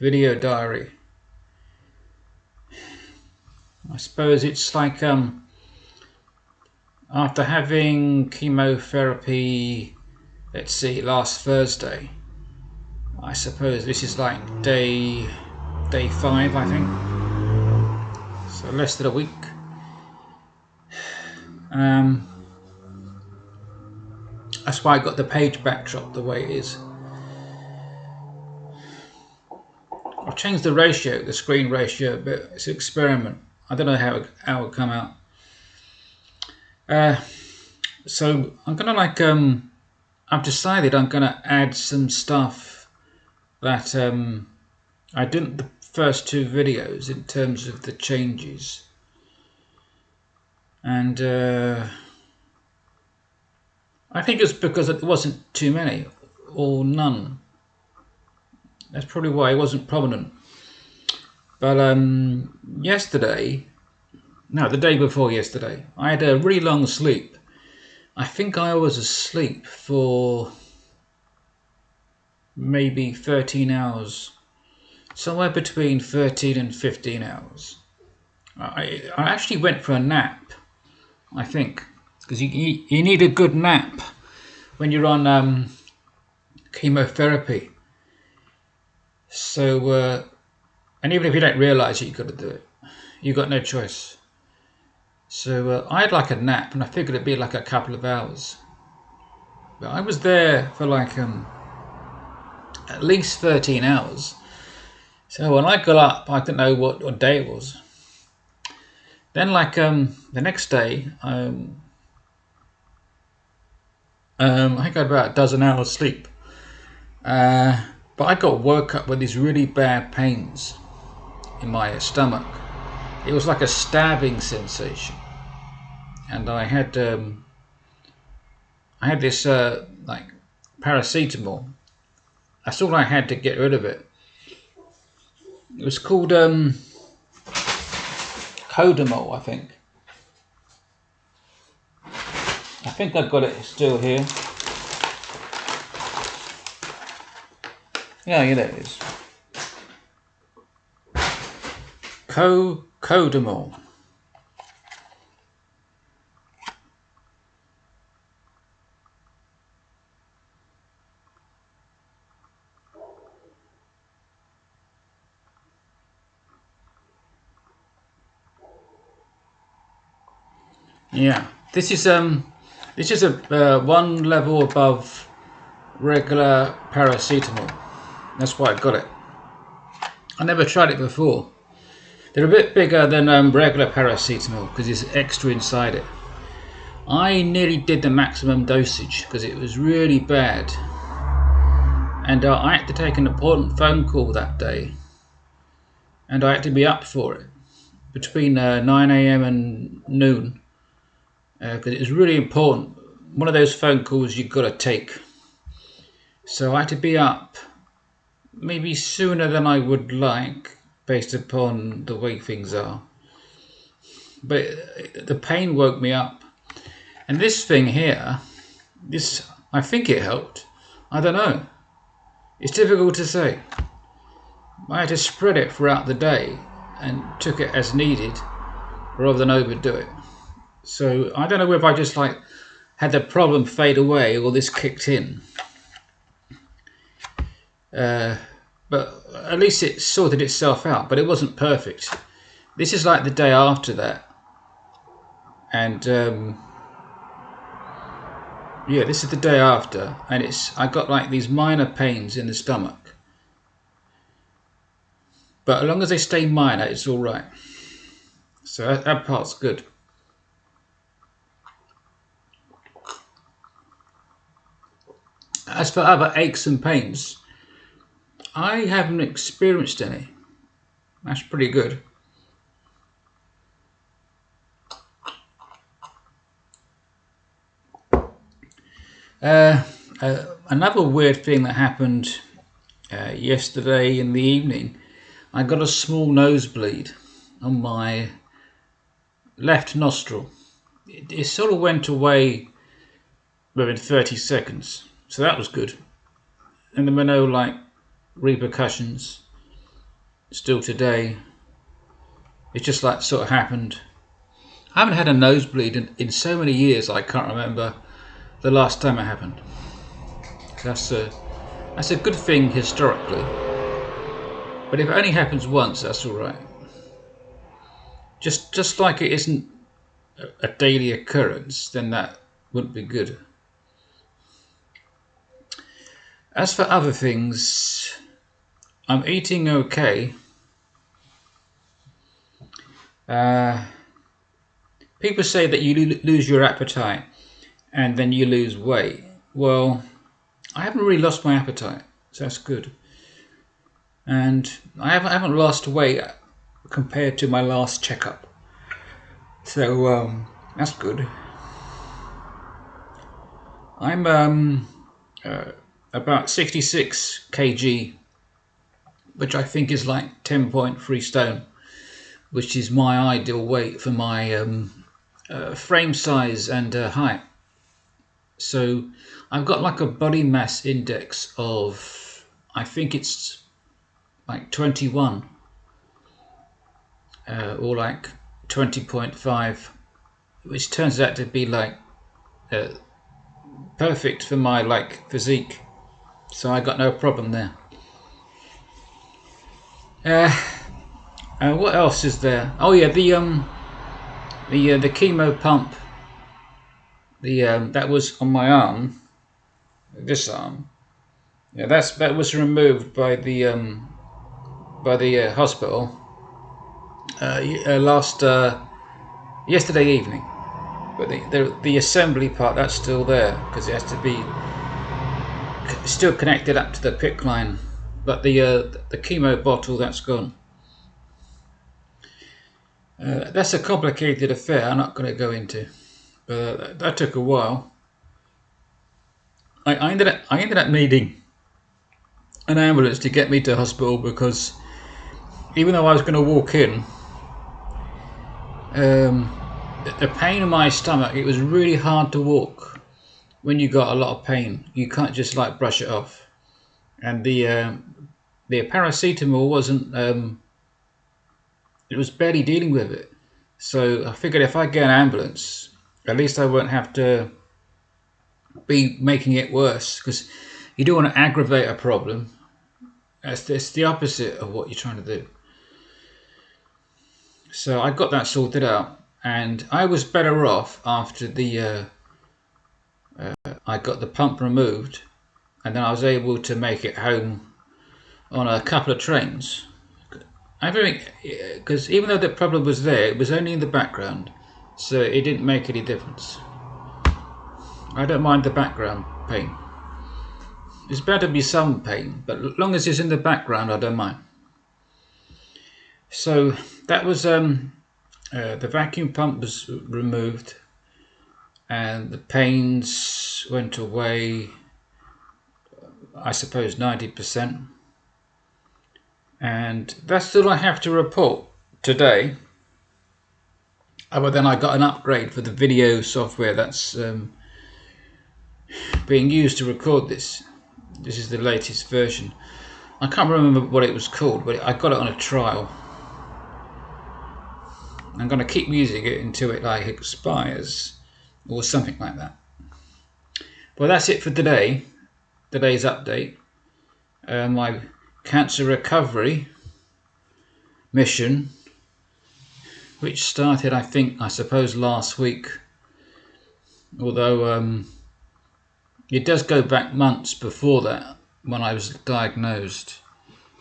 Video diary. I suppose it's like after having chemotherapy, let's see, last Thursday. I suppose this is like day 5, I think. So less than a week. That's why I got the page backdrop the way it is. I've changed the ratio, the screen ratio, but it's an experiment. I don't know how it'll come out. So I'm gonna I've decided I'm gonna add some stuff that I didn't the first 2 videos in terms of the changes, and I think it's because it wasn't too many or none. That's probably why it wasn't prominent. But the day before yesterday, I had a really long sleep. I think I was asleep for maybe 13 hours, somewhere between 13 and 15 hours. I actually went for a nap, I think, because you need a good nap when you're on chemotherapy. So, and even if you don't realise it, you've got to do it. You've got no choice. So I had like a nap, and I figured it'd be like a couple of hours. But I was there for like at least 13 hours. So when I got up, I didn't know what day it was. Then the next day, I think I had about a dozen hours sleep. But I got woke up with these really bad pains in my stomach. It was like a stabbing sensation, and I had this like paracetamol. That's all I had to get rid of it. It was called CODAMOL, I think. I think I've got it still here. Yeah, there it is. CO-CODAMOL. Yeah, this is a one level above regular paracetamol. That's why I got it. I never tried it before. They're a bit bigger than regular paracetamol because there's extra inside it. I nearly did the maximum dosage because it was really bad, and I had to take an important phone call that day, and I had to be up for it between 9 a.m. and noon because it was really important. One of those phone calls you've got to take. So I had to be up maybe sooner than I would like based upon the way things are. But the pain woke me up. And this thing here, I think it helped. I don't know. It's difficult to say. I had to spread it throughout the day and took it as needed rather than overdo it. So I don't know if I just had the problem fade away or this kicked in. But at least it sorted itself out, but it wasn't perfect. This is like the day after that. And yeah, this is the day after, and I got like these minor pains in the stomach. But as long as they stay minor, it's all right. So that part's good. As for other aches and pains, I haven't experienced any. That's pretty good. Another weird thing that happened yesterday in the evening, I got a small nosebleed on my left nostril. It sort of went away within 30 seconds, so that was good. And there were no repercussions still today. It's just like sort of happened. I haven't had a nosebleed in so many years I can't remember the last time it happened. That's a good thing historically. But if it only happens once, that's alright. Just like it isn't a daily occurrence, then that wouldn't be good. As for other things, I'm eating okay. People say that you lose your appetite and then you lose weight. Well, I haven't really lost my appetite, so that's good. And I haven't lost weight compared to my last checkup, so that's good. I'm about 66 kg, which I think is like 10.3 stone, which is my ideal weight for my frame size and height. So I've got like a body mass index of, I think it's like 21 or like 20.5, which turns out to be like perfect for my like physique. So I got no problem there. What else is there? Oh yeah, the chemo pump. That was on my arm, this arm. Yeah, that was removed by the hospital yesterday evening. But the assembly part, that's still there because it has to be still connected up to the PICC line. But the chemo bottle, that's gone. That's a complicated affair I'm not going to go into. But that took a while. I ended up needing an ambulance to get me to hospital because even though I was going to walk in, the pain in my stomach, it was really hard to walk when you got a lot of pain. You can't just like brush it off. And the paracetamol wasn't, it was barely dealing with it. So I figured if I get an ambulance, at least I won't have to be making it worse, because you don't want to aggravate a problem. It's the opposite of what you're trying to do. So I got that sorted out, and I was better off after I got the pump removed, and then I was able to make it home on a couple of trains. I think because even though the problem was there, it was only in the background, so it didn't make any difference. I don't mind the background pain. It's better to be some pain, but as long as it's in the background, I don't mind. So that was the vacuum pump was removed, and the pains went away, I suppose 90%. And that's all I have to report today. Other than I got an upgrade for the video software that's being used to record this. This is the latest version. I can't remember what it was called, but I got it on a trial. I'm going to keep using it until it like expires or something like that. Well, that's it for today. Today's update. My cancer recovery mission, which started, I suppose last week, although it does go back months before that when I was diagnosed,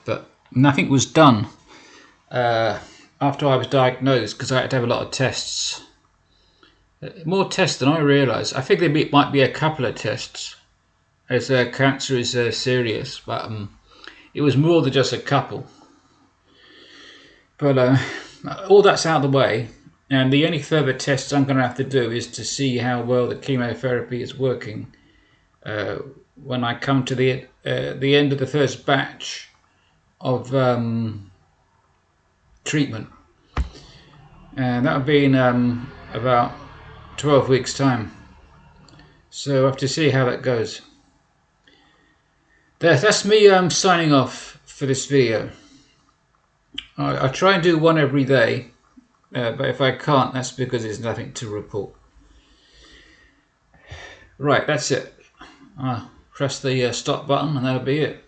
but nothing was done after I was diagnosed because I had to have a lot of tests, more tests than I realised. I think there might be a couple of tests as cancer is serious, but it was more than just a couple. But all that's out of the way, and the only further tests I'm going to have to do is to see how well the chemotherapy is working when I come to the end of the first batch of treatment, and that'll be in about 12 weeks time. So I have to see how that goes. That's me signing off for this video. I try and do one every day, but if I can't, that's because there's nothing to report. Right, that's it. Press the stop button and that'll be it.